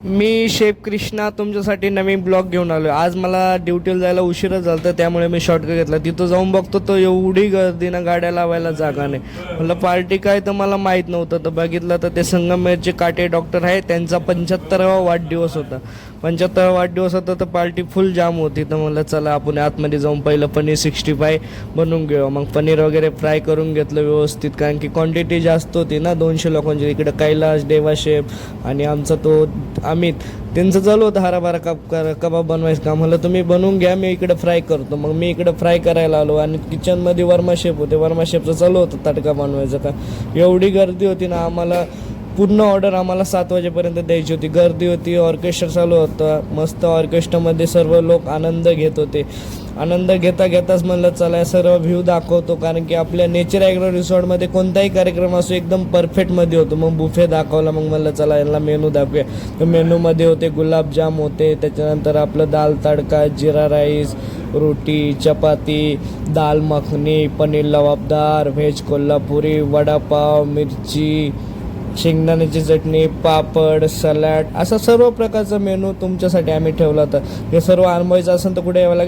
मी chef Krishna तुमच्यासाठी नवीन blog घेऊन आलो आहे. आज मला ड्युटीला जायला उशीरच झाला तर त्यामुळे मी शॉर्टकट घेतला. तिथं जाऊन बघतो तर एवढी गर्दीनं गाड्या लावायला जागा नाही. म्हणलं पार्टी काय तर मला माहीत नव्हतं. तर बघितलं तर ते संगमेरचे काटे डॉक्टर आहे, त्यांचा 75वा वाढदिवस होता. 75वा वाढदिवस होता तर पार्टी फुल जाम होती. तर म्हणलं चला आपण आतमध्ये जाऊन पहिलं पनीर 65 बनवून घेऊ. मग पनीर वगैरे फ्राय करून घेतलं व्यवस्थित, कारण की क्वांटिटी जास्त होती ना, 200 लोकांची. इकडं कैलास, देवा शेफ आणि आमचा तो अमित, त्यांचं चालू होतं हराभरा कबाब बनवायचं काम. म्हणलं तुम्ही बनवून घ्या, मी इकडं फ्राय करतो. मग मी इकडं फ्राय करायला आलो आणि किचनमध्ये वर्मा शेफ होते. वर्मा शेफचं चालू होतं तडका बनवायचं का. एवढी गर्दी होती ना, आम्हाला पूर्ण ऑर्डर आम्हाला 7 वाजेपर्यंत द्यायची होती. गर्दी होती, ऑर्केस्ट्रा चालू होता मस्त. ऑर्केस्ट्रामध्ये सर्व लोक आनंद घेत होते. आनंद घेता घेताच म्हणलं चला सर्व व्ह्यू दाखवतो, कारण की आपल्या नेचर ॲग्रो रिसॉर्टमध्ये कोणताही कार्यक्रम असो एकदम परफेक्टमध्ये होतो. मग बुफे दाखवला. मग म्हणलं चला यांना मेनू दाखवूया. तर मेनूमध्ये होते गुलाबजाम होते, त्याच्यानंतर आपलं दाल तडका, जिरा राईस, रोटी, चपाती, दाल मखनी, पनीर लवाबदार, व्हेज कोल्हापुरी, वडापाव, मिरची, शेंगदाण्याची चटणी, पापड, सलाड, असा सर्व प्रकारचा मेनू तुमच्यासाठी आम्ही ठेवला होता. हे सर्व अनुभवायचं असेल तर कुठे यावं लागेल.